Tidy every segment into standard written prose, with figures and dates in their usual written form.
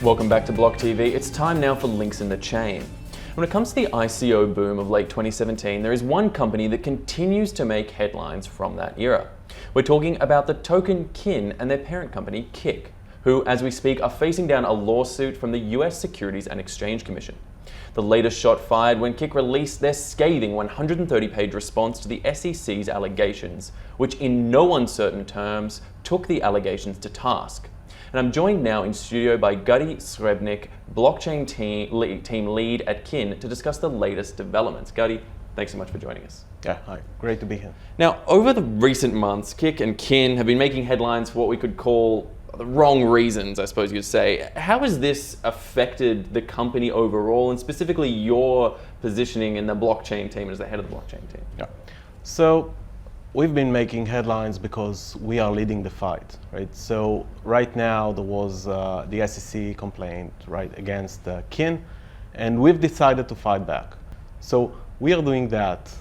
Welcome back to BLOCKTV. It's time now for Links in the Chain. When it comes to the ICO boom of late 2017, there is one company that continues to make headlines from that era. We're talking about the token Kin and their parent company, Kik, who, as we speak, are facing down a lawsuit from the US Securities and Exchange Commission. The latest shot fired when Kik released their scathing 130-page response to the SEC's allegations, which in no uncertain terms took the allegations to task. And I'm joined now in studio by Gadi Srebnik, blockchain team lead at Kin, to discuss the latest developments. Gadi, thanks so much for joining us. Yeah, hi. Great to be here. Now, over the recent months, Kik and Kin have been making headlines for what we could call the wrong reasons, I suppose you'd say. How has this affected the company overall, and specifically your positioning in the blockchain team as the head of the blockchain team? Yeah. So we've been making headlines because we are leading the fight, right? So right now there was the SEC complaint, right, against Kin, and we've decided to fight back. So we are doing that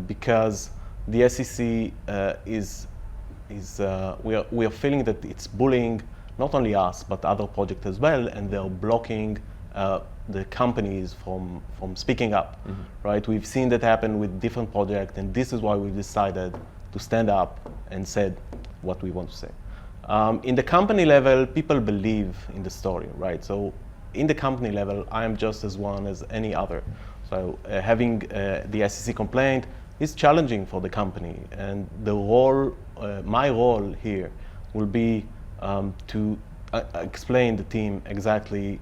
because the SEC we are feeling that it's bullying not only us but other projects as well, and they're blocking the companies from speaking up, right? We've seen that happen with different projects, and this is why we decided to stand up and said what we want to say. In the company level, people believe in the story, right? So in the company level, I am just as one as any other. So having the SEC complaint is challenging for the company, and the role, my role here will be to explain the team exactly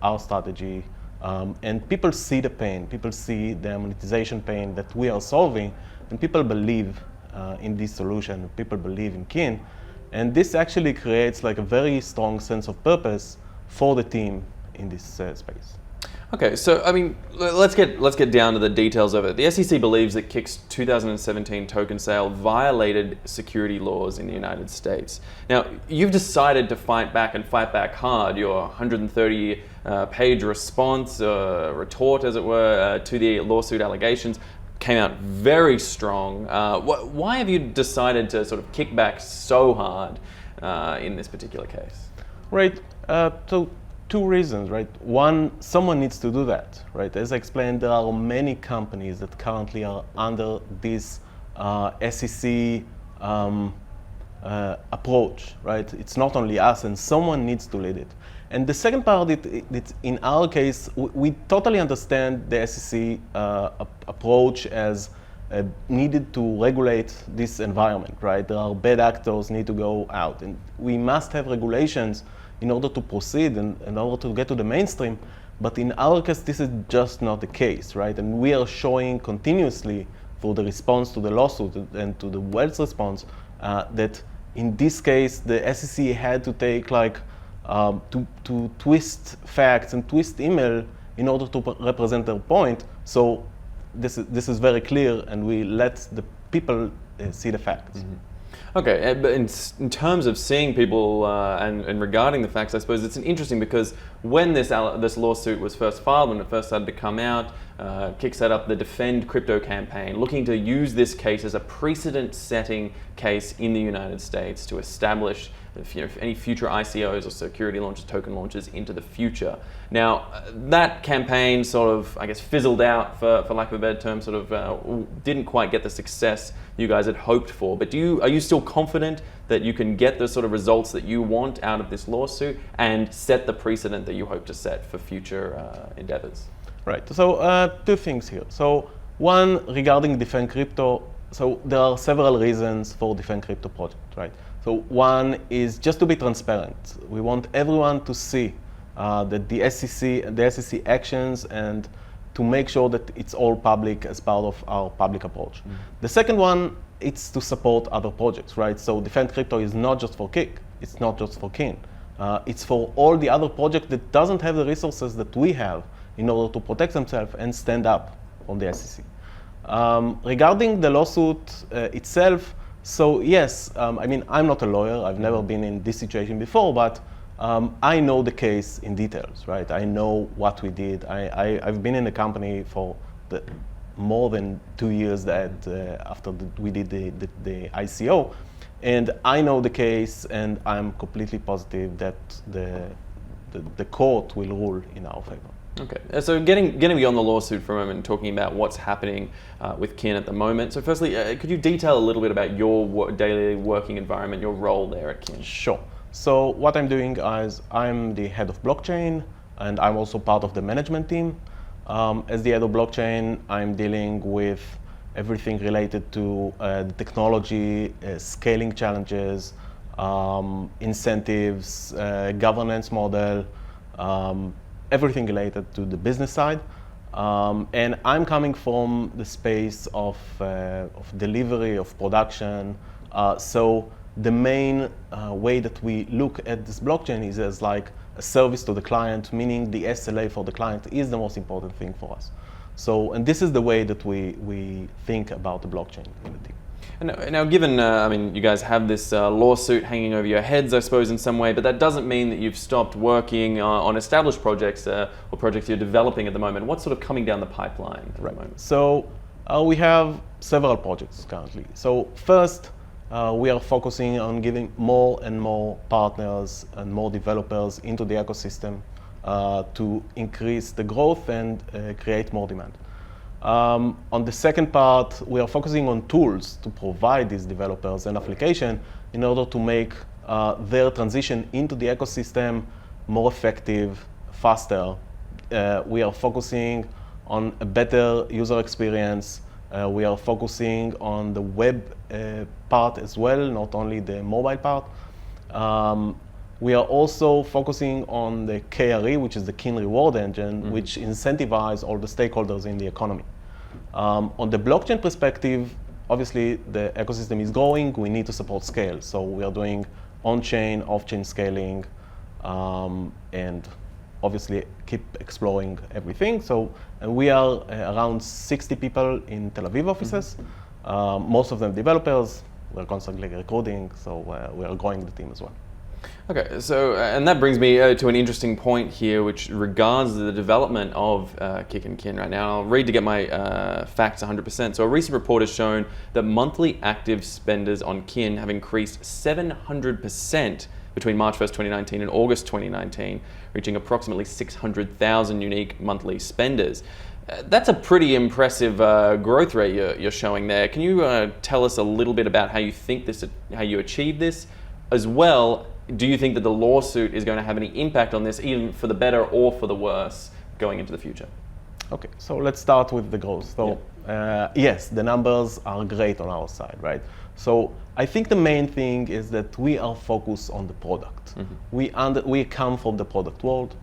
our strategy, and people see the pain, people see the monetization pain that we are solving, and people believe in this solution, people believe in Kin, and this actually creates like a very strong sense of purpose for the team in this space. Okay, so I mean, let's get down to the details of it. The SEC believes that Kik's 2017 token sale violated security laws in the United States. Now, you've decided to fight back and fight back hard. Your 130-page response, retort, as it were, to the lawsuit allegations came out very strong. Why have you decided to sort of kick back so hard in this particular case? Right. So two reasons, right? One, someone needs to do that, right? As I explained, there are many companies that currently are under this SEC approach, right? It's not only us, and someone needs to lead it. And the second part, in our case, we totally understand the SEC approach as needed to regulate this environment, right? There are bad actors need to go out, and we must have regulations in order to proceed and in order to get to the mainstream. But in our case, this is just not the case, right? And we are showing continuously for the response to the lawsuit and to the Wells response that in this case, the SEC had to take like to twist facts and twist email in order to represent their point. So this is very clear, and we let the people see the facts. Mm-hmm. Okay, but in terms of seeing people and regarding the facts, I suppose it's interesting because when this lawsuit was first filed, when it first started to come out, Kik set up the Defend Crypto campaign, looking to use this case as a precedent-setting case in the United States to establish any future ICOs or security launches, token launches into the future. Now, that campaign sort of, I guess, fizzled out, for lack of a better term, sort of didn't quite get the success you guys had hoped for. But are you still confident that you can get the sort of results that you want out of this lawsuit and set the precedent that you hope to set for future endeavors? Right, so two things here. So one, regarding Defend Crypto, so there are several reasons for Defend Crypto project, right? So one is just to be transparent. We want everyone to see that the SEC actions, and to make sure that it's all public as part of our public approach. Mm-hmm. The second one, it's to support other projects, right? So Defend Crypto is not just for Kik, it's not just for Kin. It's for all the other projects that doesn't have the resources that we have in order to protect themselves and stand up on the SEC. Regarding the lawsuit itself, so yes, I mean, I'm not a lawyer, I've never been in this situation before, but I know the case in details, right? I know what we did. I've been in the company for more than 2 years after we did the ICO, and I know the case, and I'm completely positive that the the court will rule in our favor. Okay, so getting beyond the lawsuit for a moment and talking about what's happening with Kin at the moment. So firstly, could you detail a little bit about your daily working environment, your role there at Kin? Sure. So what I'm doing is I'm the head of blockchain, and I'm also part of the management team. As the head of blockchain, I'm dealing with everything related to the technology, scaling challenges, incentives, governance model, everything related to the business side. And I'm coming from the space of delivery, of production. So the main way that we look at this blockchain is as like a service to the client, meaning the SLA for the client is the most important thing for us. So, and this is the way that we think about the blockchain in the team. And now given, I mean, you guys have this lawsuit hanging over your heads, I suppose, in some way, but that doesn't mean that you've stopped working on established projects or projects you're developing at the moment. What's sort of coming down the pipeline at the moment? So we have several projects currently. So first, we are focusing on giving more and more partners and more developers into the ecosystem to increase the growth and create more demand. On the second part, we are focusing on tools to provide these developers an application in order to make their transition into the ecosystem more effective, faster. We are focusing on a better user experience. We are focusing on the web part as well, not only the mobile part. We are also focusing on the KRE, which is the Kin Reward Engine, which incentivizes all the stakeholders in the economy. On the blockchain perspective, obviously the ecosystem is growing. We need to support scale. So we are doing on-chain, off-chain scaling, and obviously keep exploring everything. So we are around 60 people in Tel Aviv offices, most of them developers. We're constantly recruiting, so we are growing the team as well. Okay, so and that brings me to an interesting point here, which regards the development of Kik and Kin right now. I'll read to get my facts 100%. So a recent report has shown that monthly active spenders on Kin have increased 700% between March 1st, 2019 and August 2019, reaching approximately 600,000 unique monthly spenders. That's a pretty impressive growth rate you're showing there. Can you tell us a little bit about how you think this, how you achieved this, as well? Do you think that the lawsuit is going to have any impact on this, even for the better or for the worse, going into the future? Okay, so let's start with the growth. So yes, the numbers are great on our side, right? So I think the main thing is that we are focused on the product. We come from the product world.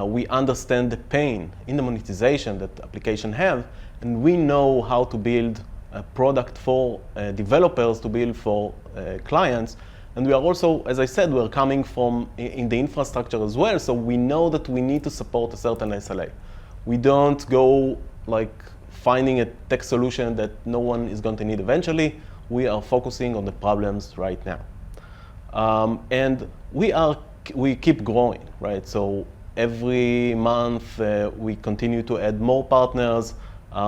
We understand the pain in the monetization that the application have, and we know how to build a product for developers to build for clients. And we are also, as I said, we're coming from in the infrastructure as well, so we know that we need to support a certain SLA. We don't go like finding a tech solution that no one is going to need eventually. We are focusing on the problems right now. And we keep growing, right? So every month we continue to add more partners.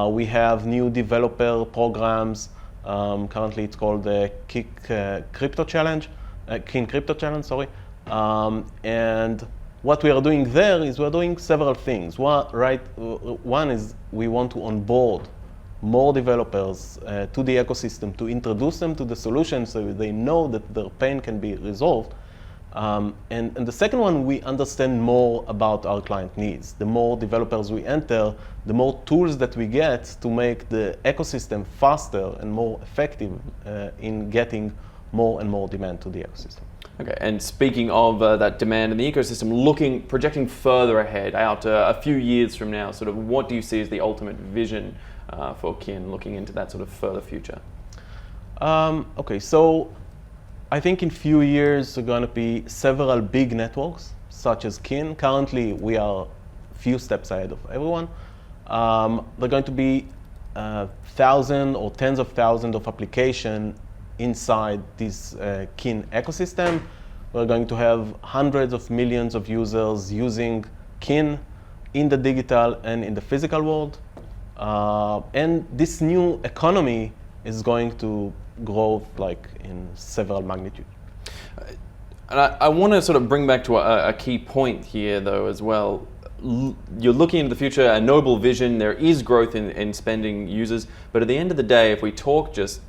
We have new developer programs. Currently it's called the Kin Crypto Challenge, sorry. And what we are doing there is we're doing several things. One is we want to onboard more developers to the ecosystem, to introduce them to the solution so they know that their pain can be resolved. And the second one, we understand more about our client needs. The more developers we enter, the more tools that we get to make the ecosystem faster and more effective in getting more and more demand to the ecosystem. Okay, and speaking of that demand in the ecosystem, projecting further ahead, out a few years from now, sort of what do you see as the ultimate vision for Kin, looking into that sort of further future? Okay, so I think in few years there are going to be several big networks, such as Kin. Currently, we are a few steps ahead of everyone. There are going to be thousands or tens of thousands of applications inside this Kin ecosystem. We're going to have hundreds of millions of users using Kin in the digital and in the physical world. And this new economy is going to grow like in several magnitudes. And I want to sort of bring back to a key point here, though, as well. You're looking into the future, a noble vision. There is growth in spending users, but at the end of the day, if we talk just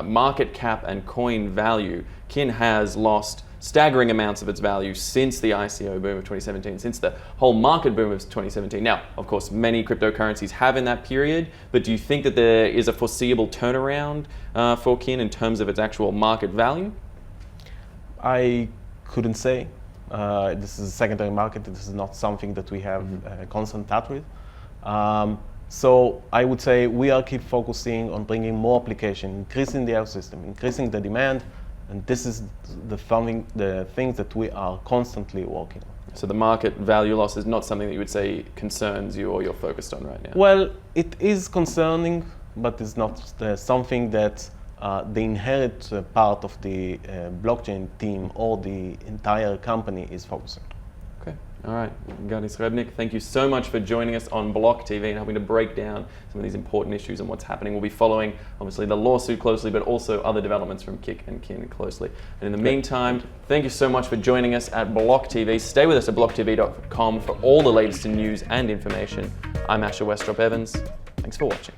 market cap and coin value, Kin has lost staggering amounts of its value since the ICO boom of 2017, since the whole market boom of 2017. Now, of course, many cryptocurrencies have in that period, but do you think that there is a foreseeable turnaround for Kin in terms of its actual market value? I couldn't say. This is a secondary market. This is not something that we have constant touch with. So I would say we are keep focusing on bringing more application, increasing the ecosystem, increasing the demand, and this is the things that we are constantly working on. So the market value loss is not something that you would say concerns you or you're focused on right now? Well, it is concerning, but it's not something that the inherent part of the blockchain team or the entire company is focusing on. Okay, all right. Gadi Srebnik, thank you so much for joining us on BLOCKTV and helping to break down some of these important issues and what's happening. We'll be following, obviously, the lawsuit closely, but also other developments from Kik and Kin closely. And in the meantime, thank you so much for joining us at BLOCKTV. Stay with us at blocktv.com for all the latest in news and information. I'm Asher Westrop Evans. Thanks for watching.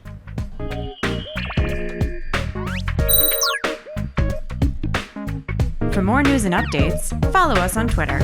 For more news and updates, follow us on Twitter.